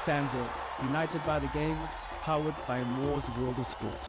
Fanzone, united by the game, powered by Moore's World of Sport.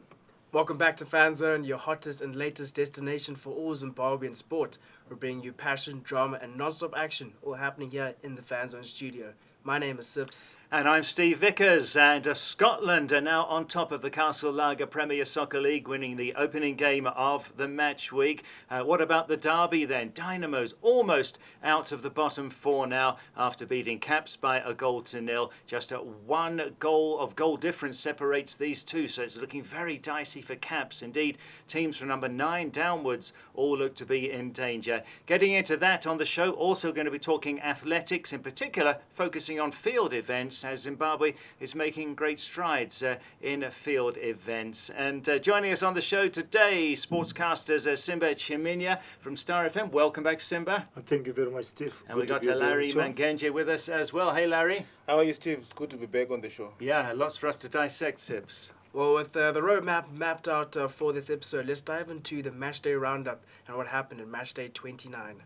Welcome back to Fanzone, your hottest and latest destination for all Zimbabwean sport. We're bringing you passion, drama, and non-stop action, all happening here in the Fanzone studio. My name is Sips. And I'm Steve Vickers, and Scotland are now on top of the Castle Lager Premier Soccer League, winning the opening game of the match week. What about the Derby then? Dynamos almost out of the bottom four now after beating Caps by 1-0. Just one goal difference separates these two, so it's looking very dicey for Caps. Indeed, teams from number 9 downwards all look to be in danger. Getting into that on the show, also going to be talking athletics, in particular focusing on field events, as Zimbabwe is making great strides in field events. And joining us on the show today, sportscasters Simba Chiminya from Star FM. Welcome back, Simba. Thank you very much, Steve. And we got Larry Mangenje with us as well. Hey, Larry. How are you, Steve? It's good to be back on the show. Yeah, lots for us to dissect, Sips. Well, with the roadmap mapped out for this episode, let's dive into the matchday roundup and what happened in matchday 29.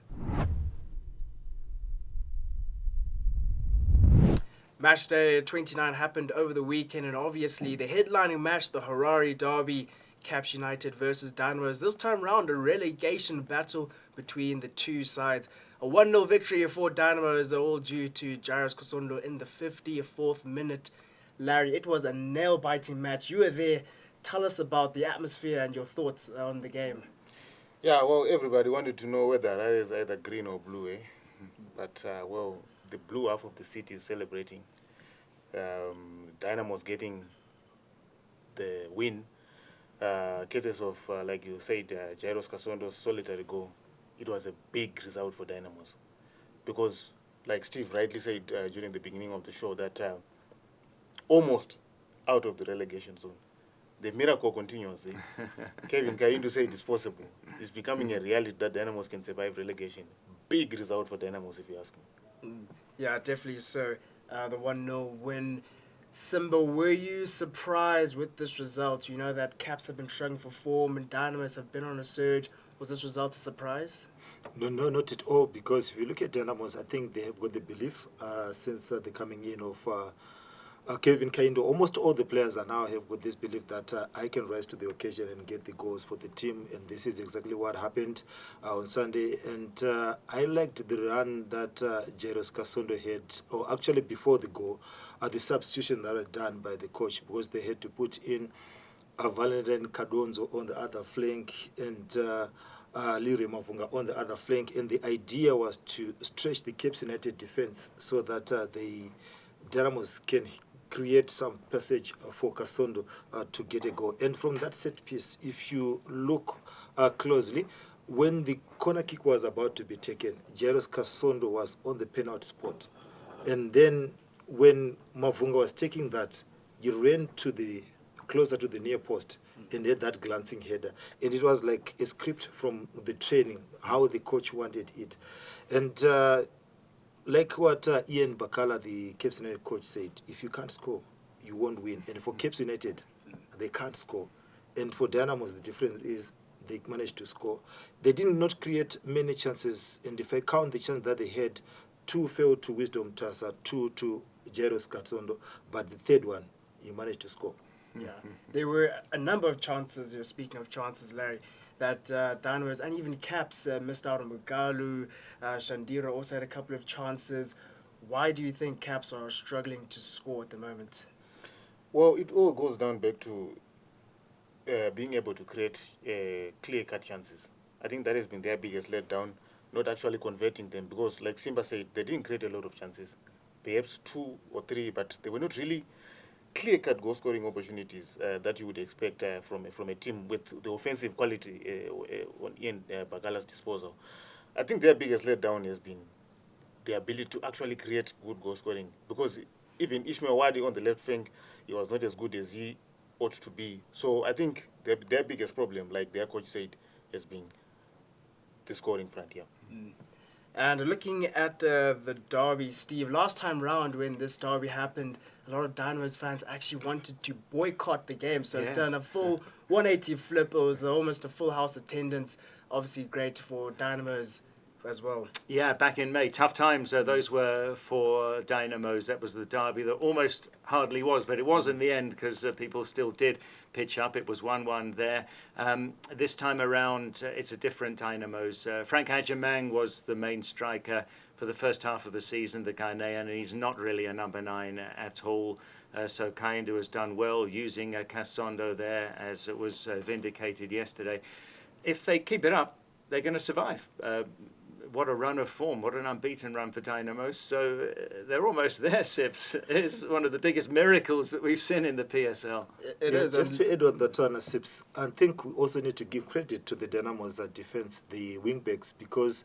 Matchday 29 happened over the weekend, and obviously the headlining match, the Harare Derby, Caps United versus Dynamos. This time round, a relegation battle between the two sides. A 1-0 victory for Dynamos, all due to Jairus Kasondo in the 54th minute. Larry, it was a nail-biting match. You were there. Tell us about the atmosphere and your thoughts on the game. Yeah, well, everybody wanted to know whether Harare is either green or blue, eh? But, the blue half of the city is celebrating. Dynamos getting the win, courtesy of, like you said, Jairus Kasondo's solitary goal. It was a big result for Dynamos because, like Steve rightly said during the beginning of the show, that almost out of the relegation zone. The miracle continues. Eh? Kevin Kaindu said it's possible. It's becoming a reality that Dynamos can survive relegation. Big result for Dynamos, if you ask me. Yeah, definitely so. The 1-0 win. Simba, were you surprised with this result? You know that Caps have been struggling for form and Dynamos have been on a surge. Was this result a surprise? No, not at all, because if you look at Dynamos, I think they have got the belief since the coming in of Kevin Kaindo. Almost all the players are now have got this belief that I can rise to the occasion and get the goals for the team, and this is exactly what happened on Sunday. And I liked the run that Jairus Kasondo had, or actually before the goal, the substitution that were done by the coach, because they had to put in Valentine Kadonzo on the other flank and Liri Mavunga on the other flank, and the idea was to stretch the Cape United defense so that the Dynamos can create some passage for Kasondo to get a goal. And from that set piece, if you look closely, when the corner kick was about to be taken, Jairus Kasondo was on the penalty spot. And then when Mavunga was taking that, he ran to the closer to the near post and had that glancing header. And it was like a script from the training, how the coach wanted it. And like what Ian Bakala, the Cape United coach, said, if you can't score, you won't win. And for Cape United, they can't score. And for Dynamos, the difference is they managed to score. They did not create many chances. And if I count the chance that they had, 2 fell to Wisdom Tasa, 2 to Jairus Kasondo, but the third one, he managed to score. Yeah, there were a number of chances, speaking of chances, Larry, that Dynamos and even Caps missed out on. Mugalu, Shandira also had a couple of chances. Why do you think Caps are struggling to score at the moment? Well, it all goes down back to being able to create clear-cut chances. I think that has been their biggest letdown, not actually converting them, because like Simba said, they didn't create a lot of chances. Perhaps 2 or 3, but they were not really clear-cut goal-scoring opportunities that you would expect from a team with the offensive quality on Ian Bagala's disposal. I think their biggest letdown has been the ability to actually create good goal-scoring, because even Ishmael Wadi on the left flank, he was not as good as he ought to be. So I think their biggest problem, like their coach said, has been the scoring front here. And looking at the derby, Steve, last time round when this derby happened, a lot of Dynamos fans actually wanted to boycott the game. So It's done a full 180 flip. It was almost a full house attendance. Obviously great for Dynamos as well. Yeah, back in May. Tough times those were for Dynamos. That was the derby that almost hardly was, but it was in the end because people still did pitch up. It was 1-1 there. This time around, it's a different Dynamos. Frank Ajamang was the main striker for the first half of the season, the Ghanaian, and he's not really a number 9 at all. So Kaindu has done well using Kasondo there, as it was vindicated yesterday. If they keep it up, they're going to survive. What a run of form, what an unbeaten run for Dynamos. So they're almost there, Sips. It's one of the biggest miracles that we've seen in the PSL. It is. Just to add on that, Sips, I think we also need to give credit to the Dynamos defense, the wingbacks, because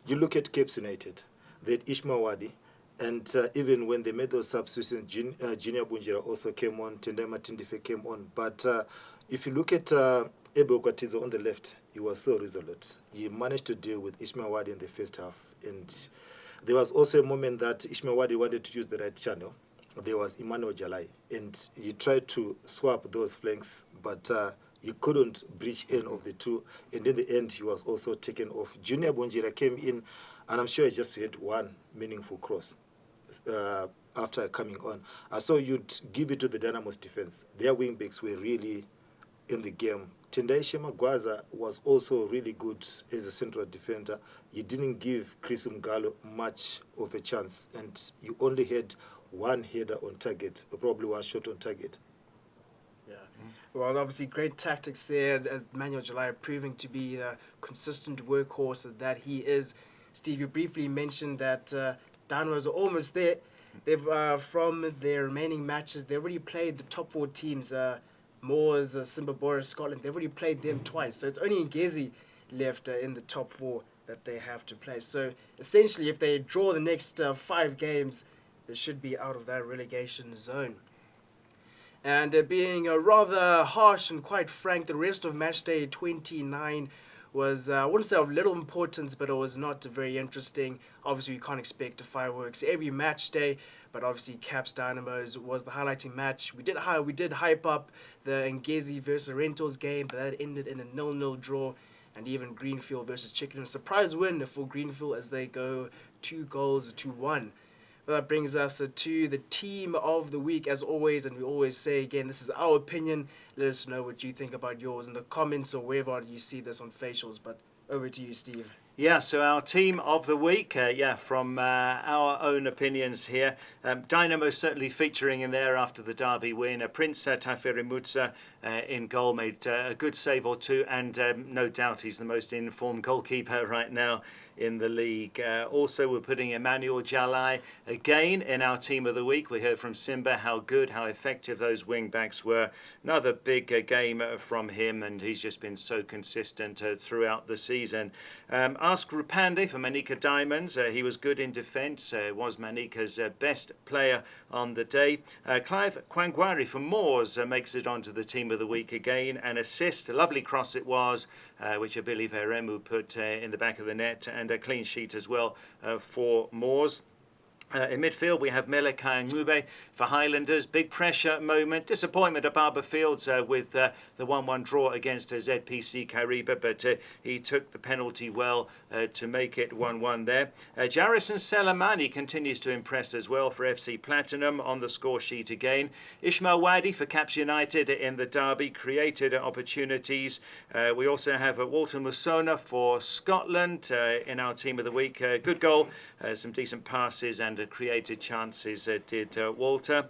you look at Capes United, they had Ishmael Wadi, and even when they made those substitutions, Junior Bunjira also came on, Tendai Matindife came on. But if you look at Ebe Okwatizo on the left, he was so resolute. He managed to deal with Ishmael Wadi in the first half. And there was also a moment that Ishmael Wadi wanted to use the right channel. There was Emmanuel Jalai. And he tried to swap those flanks, but he couldn't breach any of the two. And in the end, he was also taken off. Junior Bonjira came in, and I'm sure he just had one meaningful cross after coming on. So you'd give it to the Dynamos defense. Their wingbacks were really in the game. Tendai Shemagwaza was also really good as a central defender. He didn't give Chris Mgalo much of a chance, and you only had one header on target, or probably one shot on target. Yeah. Well, obviously, great tactics there. Manuel Jalai proving to be the consistent workhorse that he is. Steve, you briefly mentioned that Dynamos are almost there. They've from their remaining matches, they've already played the top 4 teams. Moors, Simba Bhora, Scotland, they've already played them twice. So it's only Ngezi left in the top 4 that they have to play. So essentially, if they draw the next 5 games, they should be out of that relegation zone. And being rather harsh and quite frank, the rest of match day 29 was, I wouldn't say of little importance, but it was not very interesting. Obviously, you can't expect fireworks every match day, but obviously Caps Dynamos was the highlighting match. We did hype up the Ngezi versus Rentals game, but that ended in a 0-0 draw. And even Greenfield versus Chicken, a surprise win for Greenfield as they go 2-1. Well, that brings us to the team of the week, as always, and we always say again, this is our opinion. Let us know what you think about yours in the comments or wherever you see this on facials. But over to you, Steve. Yeah, so our team of the week, from our own opinions here. Dynamo certainly featuring in there after the derby win. Prince Taferimutsa in goal made a good save or two, and no doubt he's the most informed goalkeeper right now in the league. Also, we're putting Emmanuel Jalai again in our team of the week. We heard from Simba how good, how effective those wing backs were. Another big game from him, and he's just been so consistent throughout the season. Ask Rupande for Manika Diamonds. He was good in defence, was Manika's best player on the day. Clive Kwangwari for Moors makes it onto the team of the week again. An assist, a lovely cross it was, which I believe Eremu put in the back of the net, and a clean sheet as well for Moors. In midfield, we have Melekai Ngube for Highlanders. Big pressure moment. Disappointment at Barber Fields with the 1-1 draw against ZPC Kariba, but he took the penalty well to make it 1-1 there. Jarrison Selamani continues to impress as well for FC Platinum on the score sheet again. Ishmael Wadi for Caps United in the derby created opportunities. We also have Walter Musona for Scotland in our team of the week. Good goal, some decent passes and created chances did Walter.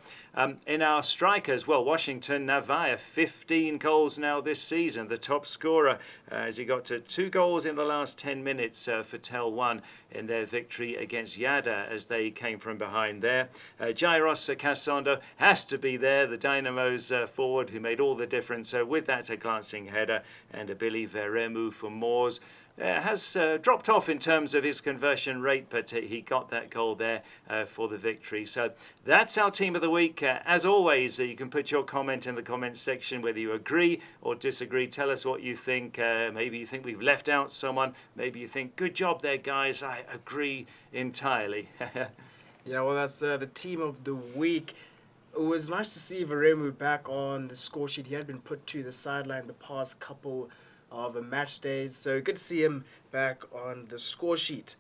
In our strikers, well, Washington Navaya, 15 goals now this season, the top scorer, as he got to 2 goals in the last 10 minutes for Tel 1 in their victory against Yada as they came from behind there. Jairos Kasondo has to be there, the Dynamos forward who made all the difference with that glancing header, and Billy Veremu for Moors. Has dropped off in terms of his conversion rate, but he got that goal there for the victory. So that's our team of the week. As always, you can put your comment in the comments section, whether you agree or disagree. Tell us what you think. Maybe you think we've left out someone. Maybe you think, good job there, guys. I agree entirely. Yeah, well, that's the team of the week. It was nice to see Veremu back on the score sheet. He had been put to the sideline the past couple of match days. So good to see him back on the score sheet.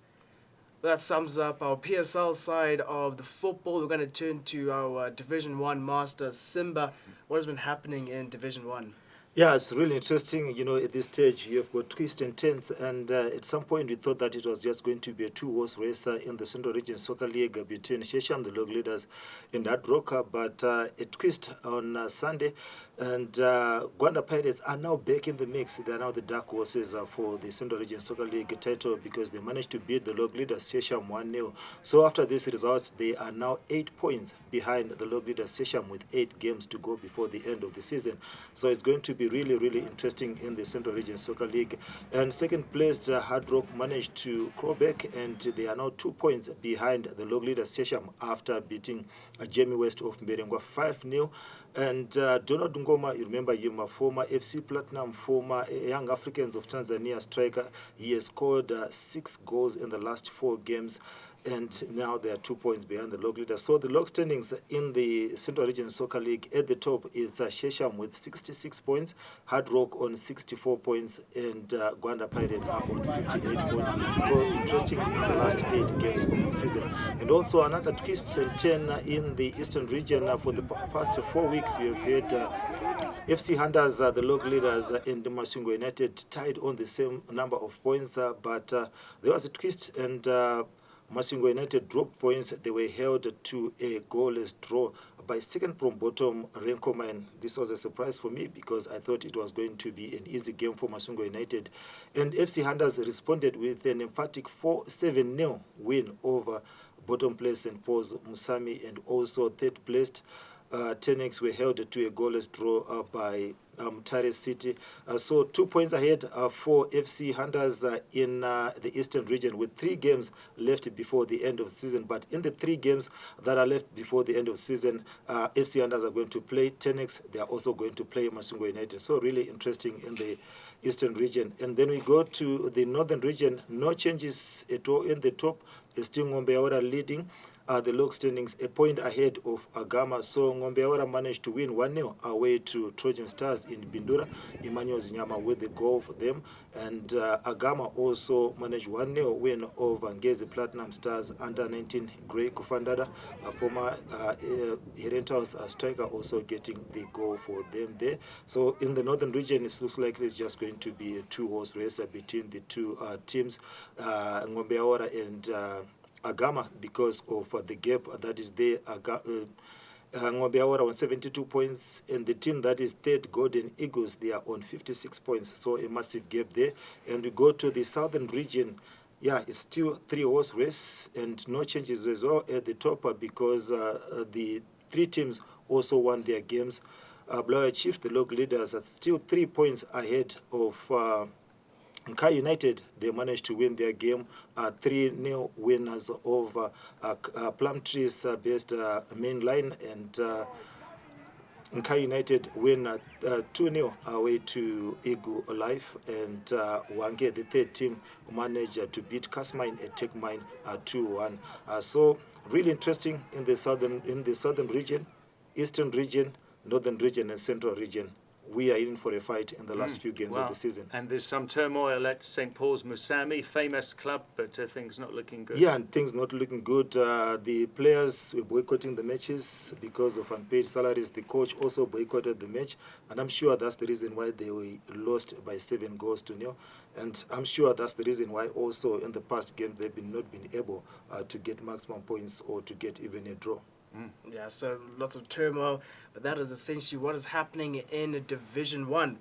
That sums up our PSL side of the football. We're going to turn to our Division 1 master, Simba. What has been happening in Division 1? Yeah, it's really interesting. At this stage, you've got twists and turns, and at some point we thought that it was just going to be a two-horse race in the Central Region Soccer League between Shesham, the log leaders, and Adroka, but a twist on Sunday, and Gwanda Pirates are now back in the mix. They are now the dark horses for the Central Region Soccer League title because they managed to beat the log leaders Shesham 1-0. So after these results, they are now 8 points behind the log leaders Shesham with 8 games to go before the end of the season. So it's going to be really interesting in the Central Region Soccer League. And second place, Hard Rock managed to crawl back, and they are now 2 points behind the log leaders Chesham after beating Jamie West of Mberengwa 5-0. And Donald Ngoma, you remember him, a former FC Platinum, former Young Africans of Tanzania striker. He has scored 6 goals in the last 4 games. And now they are 2 points behind the log leader. So the log standings in the Central Region Soccer League at the top is Shesham with 66 points, Hard Rock on 64 points, and Gwanda Pirates are on 58 points. So interesting in the last 8 games of the season. And also another twist and turn in the Eastern Region. For the past 4 weeks, we have had FC Hunters, the log leaders, and Masungo United tied on the same number of points. But there was a twist, and Masingo United dropped points. They were held to a goalless draw by second from bottom Renko Mine. This was a surprise for me because I thought it was going to be an easy game for Masingo United. And FC Hunters responded with an emphatic 7-0 win over bottom place St. Paul's Musami, and also third placed Tenex were held to a goalless draw by Tare City. So 2 points ahead for FC Hunters in the Eastern Region with 3 games left before the end of the season. But in the 3 games that are left before the end of the season, FC Hunters are going to play Tenex. They are also going to play Masungo United. So really interesting in the Eastern Region. And then we go to the Northern Region. No changes at all in the top. Still Ngombe leading the log standings a point ahead of Agama. So Ngombe managed to win 1-0 away to Trojan Stars in Bindura. Emmanuel Zinyama with the goal for them. And Agama also managed 1-0 win over Ngezi Platinum Stars under 19 Grey Kufandada, a former Herentaus striker, also getting the goal for them there. So in the Northern Region, it looks like it's just going to be a 2-horse race between the two teams, Ngombe and Agama, because of the gap that is there. Ngombe on 72 points, and the team that is third, Golden Eagles, they are on 56 points, so a massive gap there. And we go to the Southern Region. Yeah, it's still 3-horse race, and no changes as well at the top because the 3 teams also won their games. Blower Chief, the log leaders, are still 3 points ahead of Nkai United. They managed to win their game, 3-0 winners over Plum Trees based main line, and Nkai United win 2-0 away to Igu Life, and Wange, the third team, managed to beat Kasmine and Tech Mine 2-1. So really interesting in the southern region, Eastern Region, Northern Region, and Central Region. We are in for a fight in the last few games of the season. And there's some turmoil at St. Paul's Musami, famous club, but things not looking good. Yeah, and things not looking good. The players were boycotting the matches because of unpaid salaries. The coach also boycotted the match, and I'm sure that's the reason why they were lost by 7-0. And I'm sure that's the reason why also in the past games they've not been able to get maximum points or to get even a draw. Yeah, so lots of turmoil, but that is essentially what is happening in Division 1.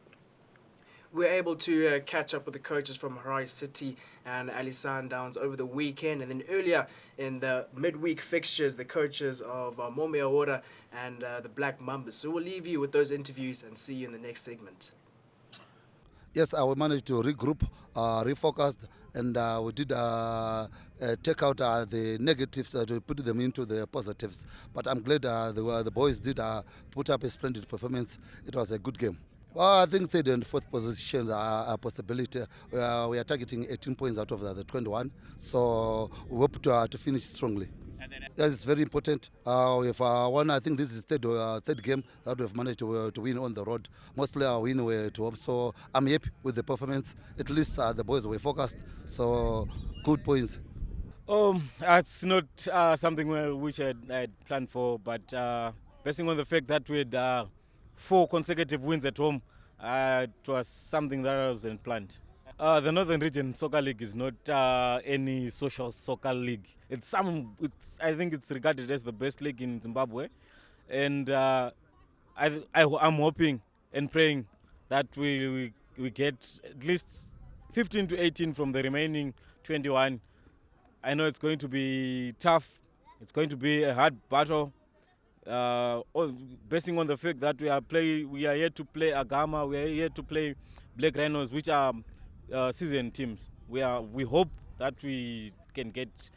We're able to catch up with the coaches from Harare City and Ali Sundowns over the weekend, and then earlier in the midweek fixtures, the coaches of Momia Order and the Black Mambas. So we'll leave you with those interviews and see you in the next segment. Yes, I managed to regroup, refocused, and we did take out the negatives to put them into the positives. But I'm glad the boys did put up a splendid performance. It was a good game. Well, I think third and fourth positions are a possibility. We are targeting 18 points out of the 21, so we hope to finish strongly. Yes, it's very important. We have won. I think this is the third game that we have managed to win on the road. Mostly our win were to home, so I'm happy with the performance. At least the boys were focused, so good points. It's not something which I'd planned for, but basing on the fact that we had 4 consecutive wins at home, it was something that I wasn't planned. The Northern Region Soccer League is not any social soccer league. I think it's regarded as the best league in Zimbabwe, and I'm hoping and praying that we get at least 15 to 18 from the remaining 21. I know it's going to be tough. It's going to be a hard battle. Basing on the fact that we are here to play Agama, we are here to play Black Rhinos, which are seasoned teams. We hope that we can get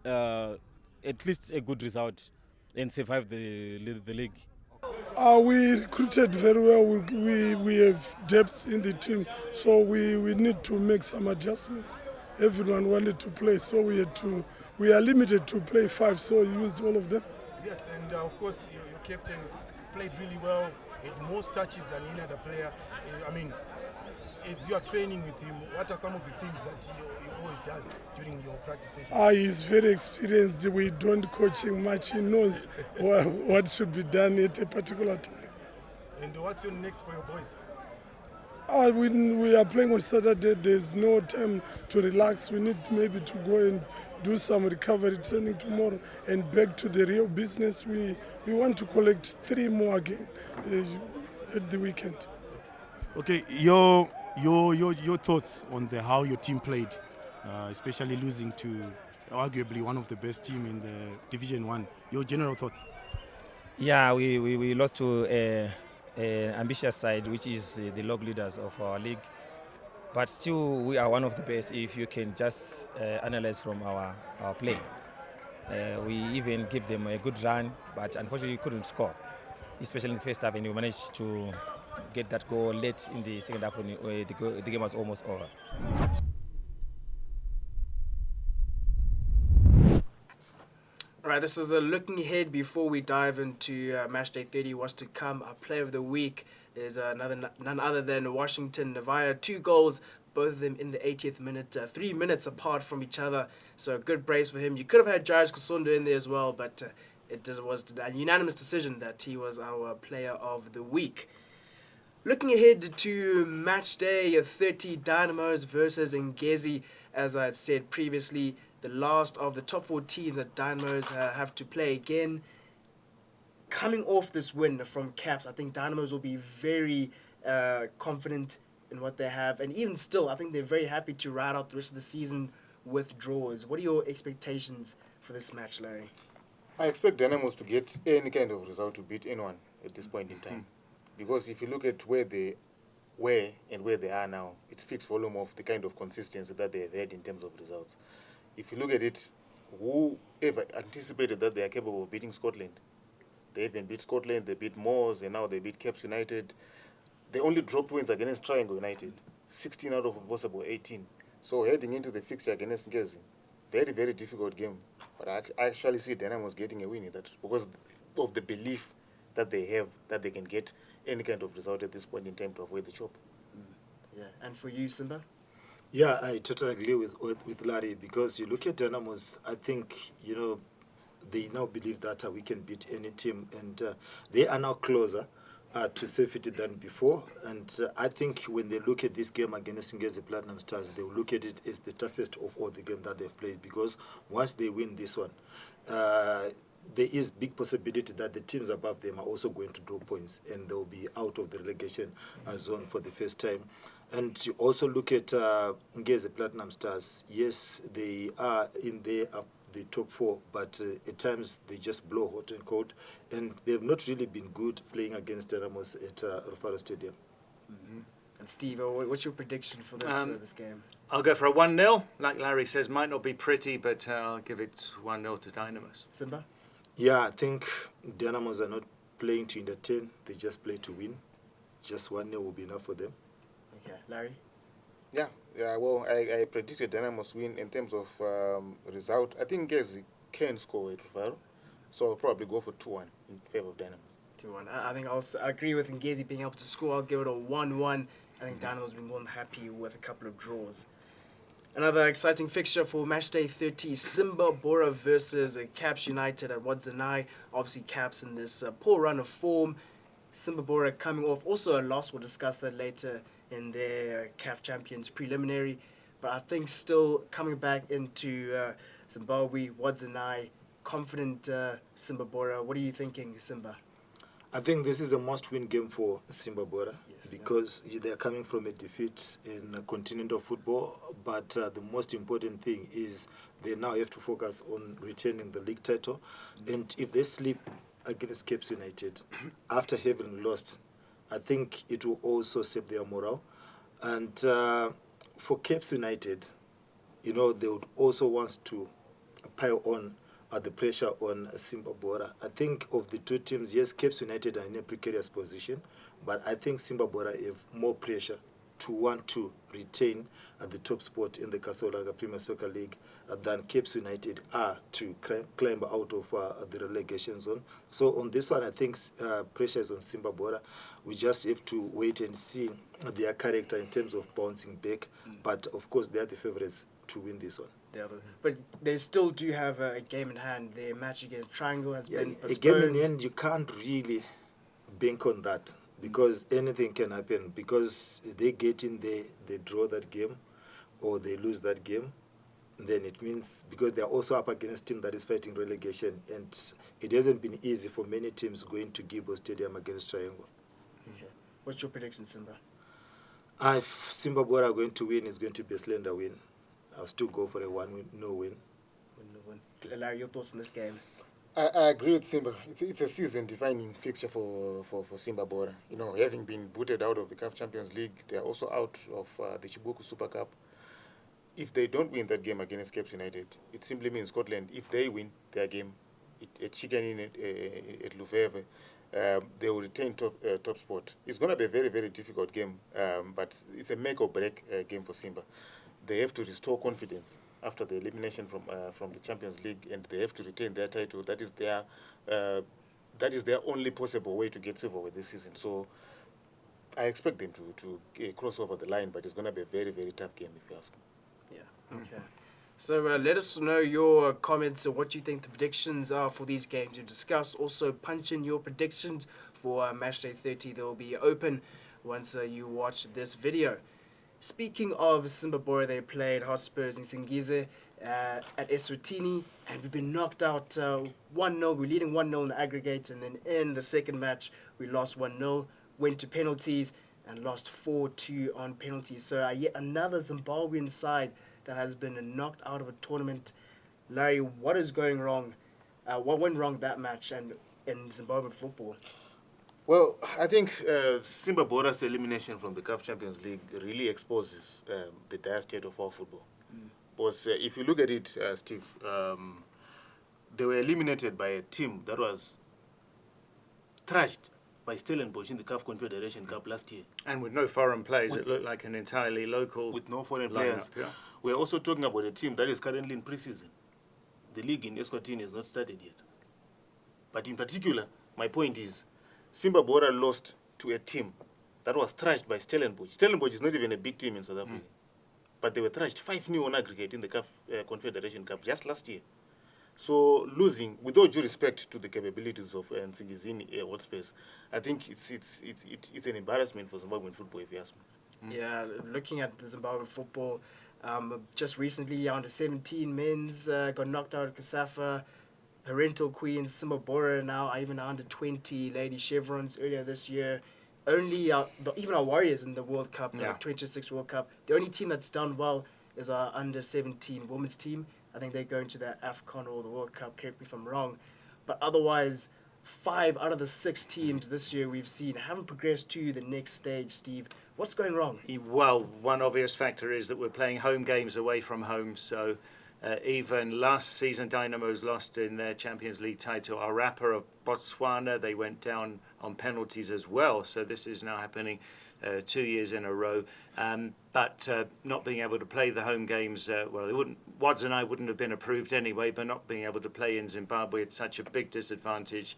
at least a good result and survive the league. We recruited very well. We have depth in the team, so we need to make some adjustments. Everyone wanted to play, so we are limited to play 5, so we used all of them. Yes, and of course your captain played really well, had more touches than any other player. I mean, as you are training with him, what are some of the things that he always does during your practice sessions? He's very experienced. We don't coach him much. He knows what should be done at a particular time. And what's your next for your boys? We are playing on Saturday. There's no time to relax. We need maybe to go and do some recovery training tomorrow and back to the real business. We want to collect 3 more again at the weekend. Okay, your thoughts on how your team played, especially losing to arguably one of the best team in the Division 1. Your general thoughts? Yeah, we lost to an ambitious side, which is the log leaders of our league. But still, we are one of the best if you can just analyze from our play. We even give them a good run, but unfortunately we couldn't score, especially in the first half, and we managed to get that goal late in the second half when the game was almost over. All right, this is a looking ahead before we dive into match day 30. What's to come? Our player of the week is none other than Washington Navaya. 2 goals, both of them in the 80th minute, 3 minutes apart from each other. So a good brace for him. You could have had Jairus Kusundo in there as well, but it was a unanimous decision that he was our player of the week. Looking ahead to match day 30, Dynamos versus Ngezi. As I had said previously, the last of the top 4 teams that Dynamos have to play again. Coming off this win from Caps, I think Dynamos will be very confident in what they have. And even still, I think they're very happy to ride out the rest of the season with draws. What are your expectations for this match, Larry? I expect Dynamos to get any kind of result to beat anyone at this point in time. Because if you look at where they were and where they are now, it speaks volume of the kind of consistency that they have had in terms of results. If you look at it, whoever anticipated that they are capable of beating Scotland? They even beat Scotland, they beat Moors, and now they beat Caps United. They only dropped wins against Triangle United, 16 out of a possible 18. So heading into the fixture against Ngezi, very, very difficult game. But I actually see Dynamos getting a win in that because of the belief that they have that they can get any kind of result at this point in time to avoid the chop. Yeah, and for you, Simba? Yeah, I totally agree with Larry because you look at Dynamos, I think, they now believe that we can beat any team and they are now closer to safety than before. And I think when they look at this game against Ngezi Platinum Stars, they will look at it as the toughest of all the games that they've played because once they win this one, there is big possibility that the teams above them are also going to draw points and they'll be out of the relegation zone for the first time. And you also look at Ngezi Platinum Stars. Yes, they are in the top 4, but at times they just blow hot and cold, and they've not really been good playing against Dynamos at Rufaro Stadium. Mm-hmm. And Steve, what's your prediction for this game? I'll go for a 1-0. Like Larry says, might not be pretty, but I'll give it 1-0 to Dynamos. Simba? Yeah, I think Dynamos are not playing to entertain. They just play to win. Just 1-0 will be enough for them. Okay, Larry? Yeah. Well, I predicted Dynamos win in terms of result. I think Ngezi can score at Rufaro. So I'll probably go for 2-1 in favour of Dynamos. 2-1. I think I agree with Ngezi being able to score. I'll give it a 1-1. I think Dynamos will be more than happy with a couple of draws. Another exciting fixture for matchday 30, Simba Bhora versus Caps United at Wadzanai. Obviously, Caps in this poor run of form. Simba Bhora coming off also a loss. We'll discuss that later in their CAF Champions preliminary. But I think still coming back into Zimbabwe, Wadzanai, confident Simba Bhora. What are you thinking, Simba? I think this is a must-win game for Simba Bhora because they are coming from a defeat in continental football. But the most important thing is they now have to focus on retaining the league title. And if they slip against Cape United after having lost, I think it will also save their morale. And for Cape United, they would also want to pile on the pressure on Simba Bhora. I think of the two teams, yes, Cape United are in a precarious position, but I think Simba Bhora have more pressure to want to retain the top spot in the Kasolaga Premier Soccer League than Cape United are to climb out of the relegation zone. So on this one, I think pressure is on Simba Bhora. We just have to wait and see their character in terms of bouncing back. But of course, they are the favourites to win this one. But they still do have a game in hand. Their match against Triangle has been postponed. A game in hand, you can't really bank on that because anything can happen. Because they get in there, they draw that game or they lose that game, then it means because they're also up against a team that is fighting relegation, and it hasn't been easy for many teams going to Gibbo Stadium against Triangle. Okay. What's your prediction, Simba? If Simba Bhora are going to win, it's going to be a slender win. I'll still go for a 1-0 win. Larry, your thoughts on this game? I agree with Simba. It's a season-defining fixture for Simba Bhora. Having been booted out of the CAF Champions League, they are also out of the Chibuku Super Cup. If they don't win that game against Cape United, it simply means Scotland, if they win their game at Chicken Inn at Lufeve, they will retain top spot. It's going to be a very, very difficult game, but it's a make-or-break game for Simba. They have to restore confidence after the elimination from the Champions League, and they have to retain their title. That is their only possible way to get silverware this season. So I expect them to cross over the line, but it's going to be a very, very tough game if you ask me. Yeah. Okay. So let us know your comments and what you think the predictions are for these games you discuss. Also, punch in your predictions for Matchday 30. They will be open once you watch this video. Speaking of Simba Bhora, they played Hotspurs in Singize at Eswatini, and we've been knocked out 1-0. We're leading 1-0 in the aggregate, and then in the second match, we lost 1-0, went to penalties, and lost 4-2 on penalties. So yet another Zimbabwean side that has been knocked out of a tournament. Larry, what is going wrong? What went wrong that match and in Zimbabwean football? Well, I think Simba Bhora's elimination from the CAF Champions League really exposes the dire state of our football. Because if you look at it, Steve, they were eliminated by a team that was thrashed by Stellenbosch in the CAF Confederation Cup last year. And with no foreign players, it looked like an entirely local with no foreign lineup, players. yeah. We're also talking about a team that is currently in pre-season. The league in Eswatini has not started yet. But in particular, my point is, Simba Bhora lost to a team that was thrashed by Stellenbosch. Stellenbosch is not even a big team in South Africa. But they were thrashed 5-0 on aggregate in the CAF Confederation Cup just last year. So losing, with all due respect to the capabilities of Nsingizini Hotspurs, I think it's an embarrassment for Zimbabwean football, if you ask me. Yeah, looking at the Zimbabwean football, just recently, under 17 men's got knocked out at Kasafa. Parental Queens, Simba Bhora now, even under 20 Lady Chevrons earlier this year. Only even our Warriors in the World Cup, 26 World Cup, the only team that's done well is our under 17 women's team. I think they're going to the AFCON or the World Cup, correct me if I'm wrong. But otherwise, 5 out of the 6 teams this year we've seen haven't progressed to the next stage, Steve. What's going wrong? Well, one obvious factor is that we're playing home games away from home, so even last season, Dynamos lost in their Champions League title. Arapa of Botswana, they went down on penalties as well. So this is now happening 2 years in a row. But not being able to play the home games, Wads and I wouldn't have been approved anyway, but not being able to play in Zimbabwe, it's such a big disadvantage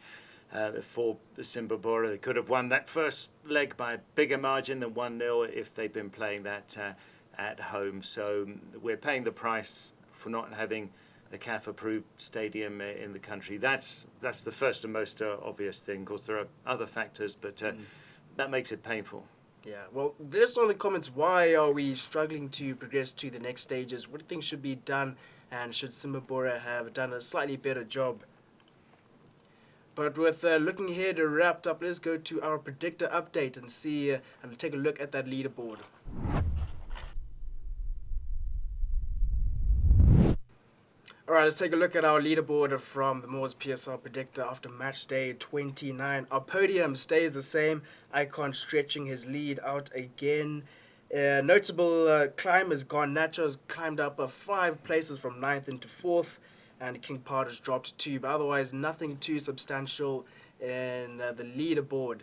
for the Simba Bhora. They could have won that first leg by a bigger margin than 1-0 if they'd been playing that at home. So we're paying the price for not having a CAF-approved stadium in the country. That's the first and most obvious thing. Of course, there are other factors, but that makes it painful. Yeah, well, let us know in the comments, why are we struggling to progress to the next stages? What do you think should be done, and should Simba Bhora have done a slightly better job? But with looking ahead wrapped up, let's go to our Predictor update and see and take a look at that leaderboard. All right, let's take a look at our leaderboard from the Moors PSL Predictor after match day 29. Our podium stays the same. Icon stretching his lead out again. Notable climbers, Garnacho has climbed up 5 places from 9th into 4th, and King Pod has dropped 2. But otherwise, nothing too substantial in the leaderboard.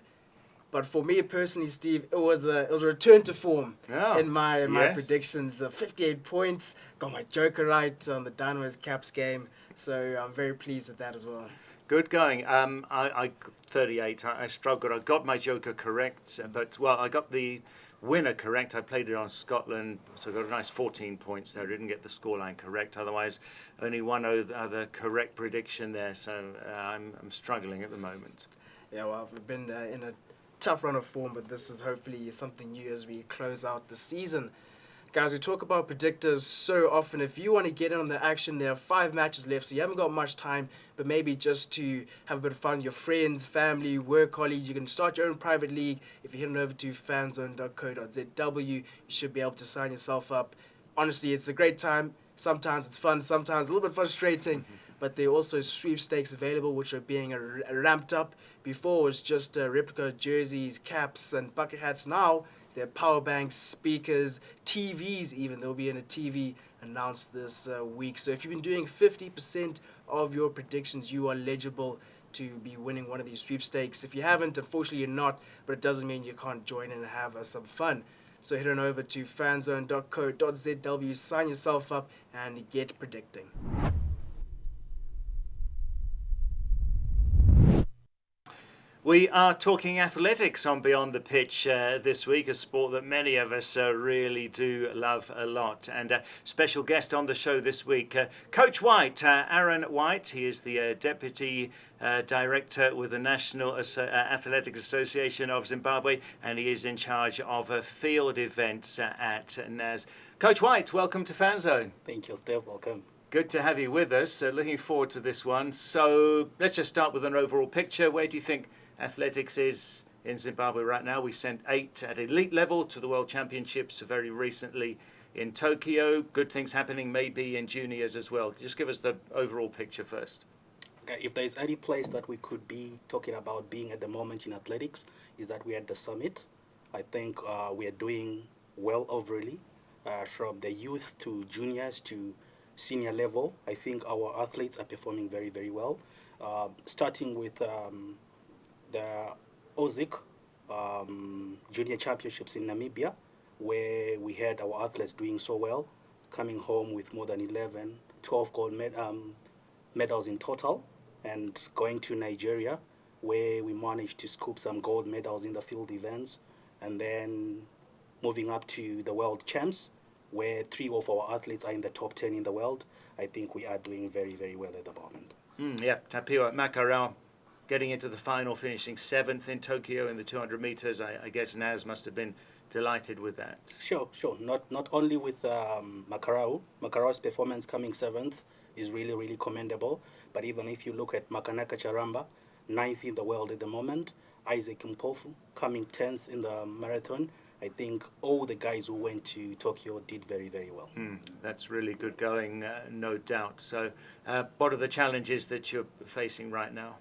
But for me personally, Steve, it was a return to form in my predictions. 58 points, got my joker right on the Dynamos Caps game, so I'm very pleased with that as well. Good going. I 38. I struggled. I got my joker correct, but I got the winner correct. I played it on Scotland, so I got a nice 14 points there. I didn't get the scoreline correct. Otherwise, only one other correct prediction there. So I'm struggling at the moment. Yeah, well, I've been in a tough run of form, but this is hopefully something new as we close out the season. Guys, we talk about predictors so often. If you want to get in on the action, there are 5 matches left, so you haven't got much time, but maybe just to have a bit of fun with your friends, family, work colleagues, you can start your own private league. If you're heading over to fanzone.co.zw, you should be able to sign yourself up. Honestly, it's a great time. Sometimes it's fun, sometimes a little bit frustrating, but there are also sweepstakes available which are being ramped up. Before it was just replica jerseys, caps, and bucket hats. Now there are power banks, speakers, TVs even. There'll be a TV announced this week. So if you've been doing 50% of your predictions, you are eligible to be winning one of these sweepstakes. If you haven't, unfortunately you're not, but it doesn't mean you can't join in and have some fun. So head on over to fanzone.co.zw, sign yourself up, and get predicting. We are talking athletics on Beyond the Pitch this week, a sport that many of us really do love a lot. And a special guest on the show this week, Coach Whyte, Aaron Whyte. He is the Deputy Director with the National Athletics Association of Zimbabwe, and he is in charge of field events at NAS. Coach Whyte, welcome to Fanzone. Thank you, Steve. Welcome. Good to have you with us. Looking forward to this one. So let's just start with an overall picture. Where do you think athletics is in Zimbabwe right now? We sent 8 at elite level to the World Championships very recently in Tokyo. Good things happening maybe in juniors as well. Just give us the overall picture first. Okay, if there's any place that we could be talking about being at the moment in athletics, is that we're at the summit. I think we are doing well overall, from the youth to juniors to senior level. I think our athletes are performing very, very well. Starting with the OZIC Junior Championships in Namibia, where we had our athletes doing so well, coming home with more than 12 gold medals in total, and going to Nigeria, where we managed to scoop some gold medals in the field events, and then moving up to the World Champs, where 3 of our athletes are in the top 10 in the world. I think we are doing very, very well at the moment. Tapiwa Makarao getting into the final, finishing 7th in Tokyo in the 200 meters. I guess Naz must have been delighted with that. Sure. Not only with Makarao. Makarao's performance coming 7th is really, really commendable. But even if you look at Makanaka Charamba, 9th in the world at the moment, Isaac Mpofu coming 10th in the marathon. I think all the guys who went to Tokyo did very, very well. That's really good going, no doubt. So what are the challenges that you're facing right now?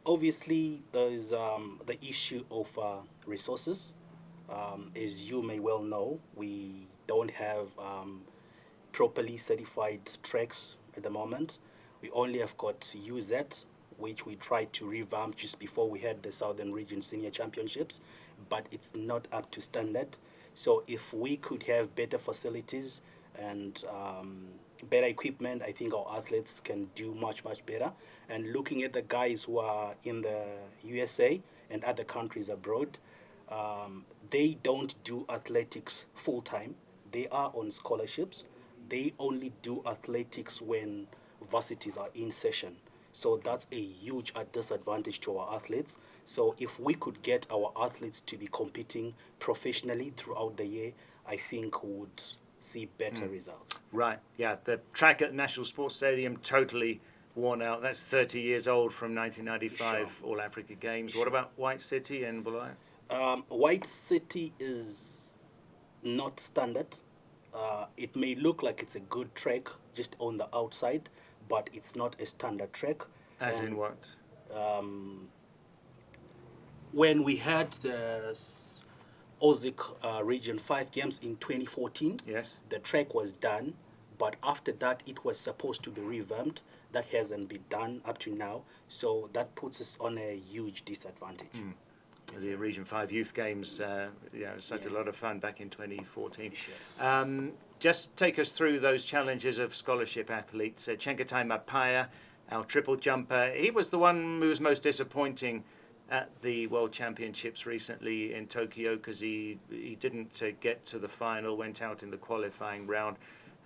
Obviously, there's the issue of resources. As you may well know, we don't have properly certified tracks at the moment. We only have got UZ, which we tried to revamp just before we had the Southern Region Senior Championships, but it's not up to standard. So if we could have better facilities and better equipment, I think our athletes can do much, much better. And looking at the guys who are in the USA and other countries abroad, they don't do athletics full-time. They are on scholarships. They only do athletics when varsities are in session. So that's a huge disadvantage to our athletes. So if we could get our athletes to be competing professionally throughout the year, I think we would see better results. Right, yeah. The track at National Sports Stadium totally worn out. That's 30 years old from 1995 All Africa Games. What about Whyte City and Bhora? Whyte City is not standard. It may look like it's a good track just on the outside, but it's not a standard track. As in what? When we had the OZIC Region 5 games in 2014, yes, the track was done, but after that it was supposed to be revamped. That hasn't been done up to now, so that puts us on a huge disadvantage. The Region 5 Youth Games, such a lot of fun back in 2014. Sure. Just take us through those challenges of scholarship athletes. Chengetai Mapaya, our triple jumper, he was the one who was most disappointing at the World Championships recently in Tokyo because he didn't get to the final, went out in the qualifying round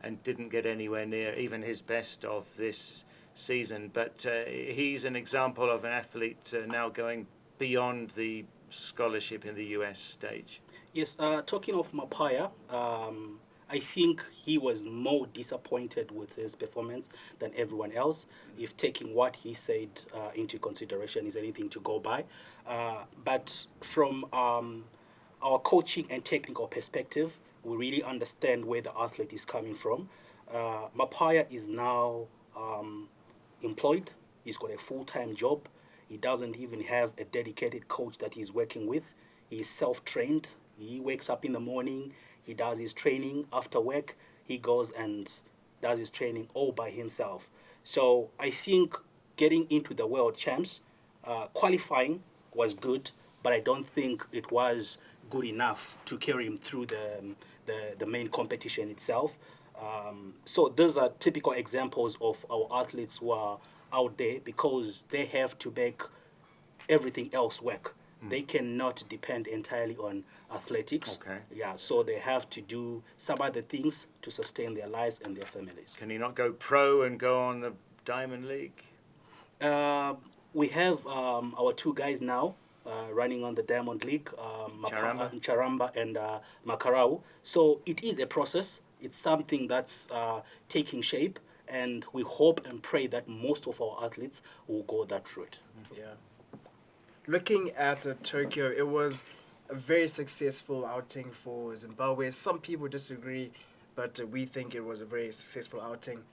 and didn't get anywhere near even his best of this season. But he's an example of an athlete now going beyond the scholarship in the US stage. Yes, talking of Mapaya, I think he was more disappointed with his performance than everyone else, if taking what he said into consideration is anything to go by. But from our coaching and technical perspective, we really understand where the athlete is coming from. Mapaya is now employed. He's got a full-time job. He doesn't even have a dedicated coach that he's working with. He's self-trained. He wakes up in the morning. He does his training. After work, he goes and does his training all by himself. So I think getting into the World Champs, qualifying was good, but I don't think it was good enough to carry him through the main competition itself. So those are typical examples of our athletes who are out there because they have to make everything else work. They cannot depend entirely on athletics. Okay. Yeah, so they have to do some other things to sustain their lives and their families. Can he not go pro and go on the Diamond League? We have our two guys now running on the Diamond League, Charamba and Makarau. So it is a process. It's something that's taking shape, and we hope and pray that most of our athletes will go that route. Yeah. Looking at Tokyo, it was a very successful outing for Zimbabwe. Some people disagree, but we think it was a very successful outing.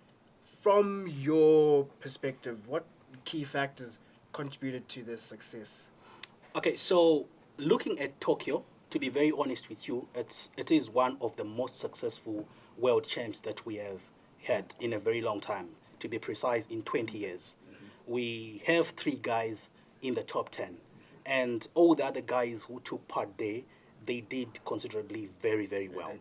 From your perspective, what key factors contributed to this success? Okay, so looking at Tokyo, to be very honest with you, it is one of the most successful world champs that we have had in a very long time. To be precise, in 20 years. We have 3 guys in the top 10. And all the other guys who took part there, they did considerably very, very well.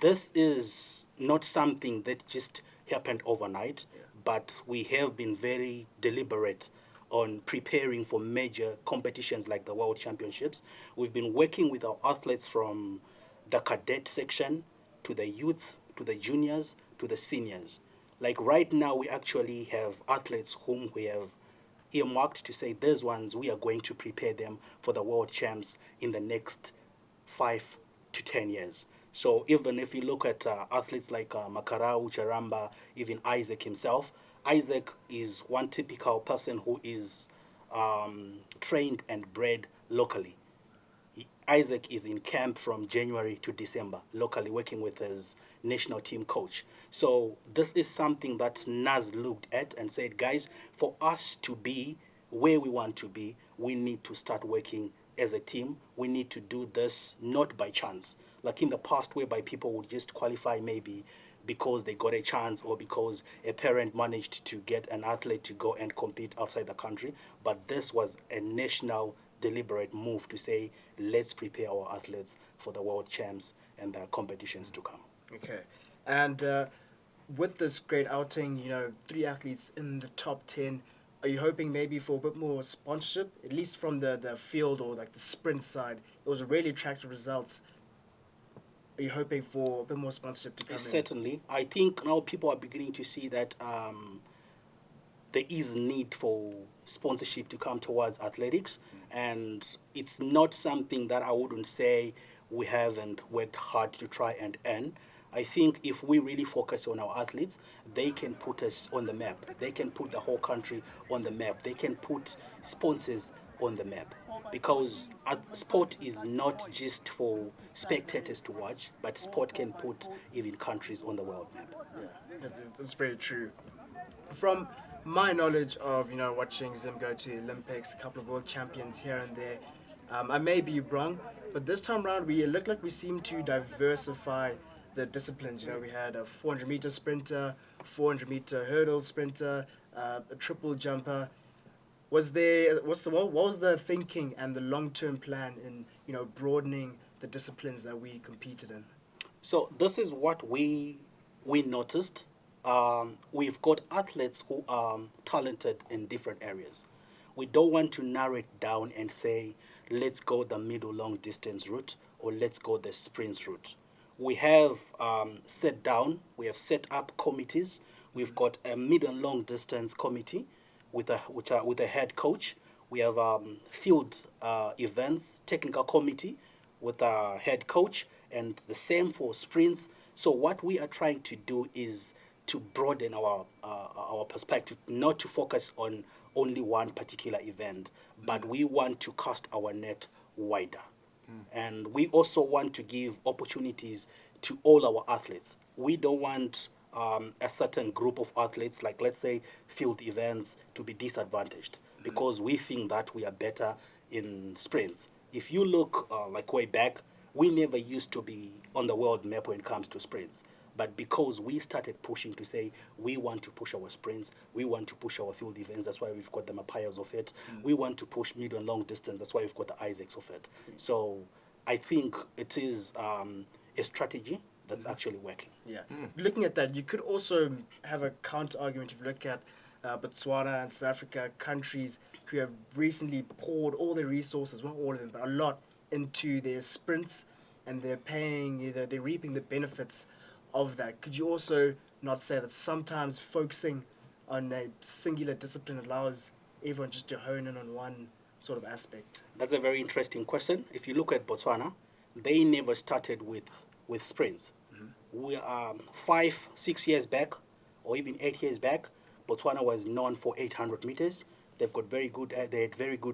This is not something that just happened overnight, but we have been very deliberate on preparing for major competitions like the World Championships. We've been working with our athletes from the cadet section to the youth, to the juniors, to the seniors. Like right now, we actually have athletes whom we have earmarked to say these ones, we are going to prepare them for the World Champs in the next 5 to 10 years. So even if you look at athletes like Makarau, Charamba, even Isaac himself, Isaac is one typical person who is trained and bred locally. Isaac is in camp from January to December, locally working with his national team coach. So this is something that NAS looked at and said, guys, for us to be where we want to be, we need to start working as a team. We need to do this not by chance. Like in the past, whereby people would just qualify maybe because they got a chance or because a parent managed to get an athlete to go and compete outside the country. But this was a national deliberate move to say, let's prepare our athletes for the world champs and the competitions to come. Okay. And with this great outing, 3 athletes in the top 10, are you hoping maybe for a bit more sponsorship, at least from the field or like the sprint side? It was really attractive results. Are you hoping for a bit more sponsorship to come in? Certainly. I think now people are beginning to see that there is a need for sponsorship to come towards athletics, and it's not something that I wouldn't say we haven't worked hard to try and earn. I think if we really focus on our athletes, they can put us on the map. They can put the whole country on the map. They can put sponsors on the map, because sport is not just for spectators to watch, but sport can put even countries on the world map. Yeah, that's very true. From my knowledge of watching Zim go to the Olympics, a couple of world champions here and there, I may be wrong, but this time around it looked like we seemed to diversify the disciplines. We had a 400-meter sprinter, 400-meter hurdle sprinter, a triple jumper. What was the thinking and the long-term plan in broadening the disciplines that we competed in? So this is what we noticed. We've got athletes who are talented in different areas. We don't want to narrow it down and say, let's go the middle long distance route or let's go the sprints route. We have set up committees. We've got a mid and long distance committee with a head coach. We have field events technical committee with a head coach, and the same for sprints. So what we are trying to do is to broaden our perspective, not to focus on only one particular event, but we want to cast our net wider. And we also want to give opportunities to all our athletes. We don't want a certain group of athletes, like let's say field events, to be disadvantaged because we think that we are better in sprints. If you look like way back, we never used to be on the world map when it comes to sprints. But because we started pushing to say we want to push our sprints, we want to push our field events, that's why we've got the Mapayas of it. We want to push mid and long distance, that's why we've got the Isaacs of it. So I think it is a strategy that's actually working. Yeah. Looking at that, you could also have a counter argument if you look at Botswana and South Africa, countries who have recently poured all their resources, not all of them, but a lot, into their sprints, and they're reaping the benefits of that. Could you also not say that sometimes focusing on a singular discipline allows everyone just to hone in on one sort of aspect? That's a very interesting question. If you look at Botswana, they never started with sprints. We 5-6 years back, or even 8 years back, Botswana was known for 800 meters. They had very good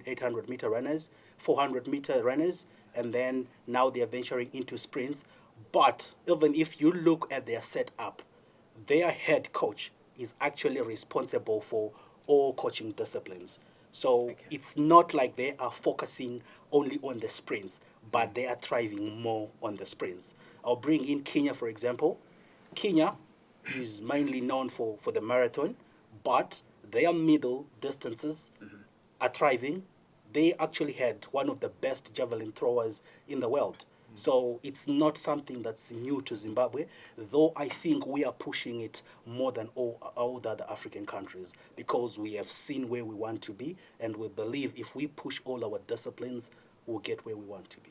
800-meter runners, 400-meter runners, and then now they are venturing into sprints. But even if you look at their setup, their head coach is actually responsible for all coaching disciplines. So it's not like they are focusing only on the sprints, but they are thriving more on the sprints. I'll bring in Kenya, for example. Kenya is mainly known for the marathon, but their middle distances are thriving. They actually had one of the best javelin throwers in the world. So it's not something that's new to Zimbabwe, though I think we are pushing it more than all the other African countries because we have seen where we want to be, and we believe if we push all our disciplines, we'll get where we want to be.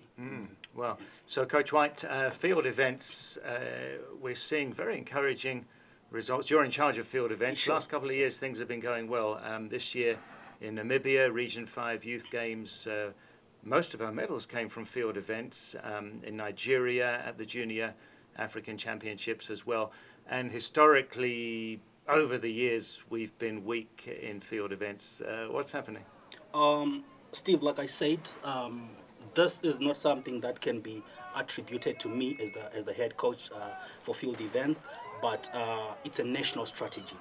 Well, so Coach Whyte, field events, we're seeing very encouraging results. You're in charge of field events. Sure. Last couple of years, things have been going well. This year in Namibia, Region 5 Youth Games, most of our medals came from field events, in Nigeria at the Junior African Championships as well. And historically, over the years, we've been weak in field events. What's happening? Steve, like I said, this is not something that can be attributed to me as the head coach for field events, but it's a national strategy.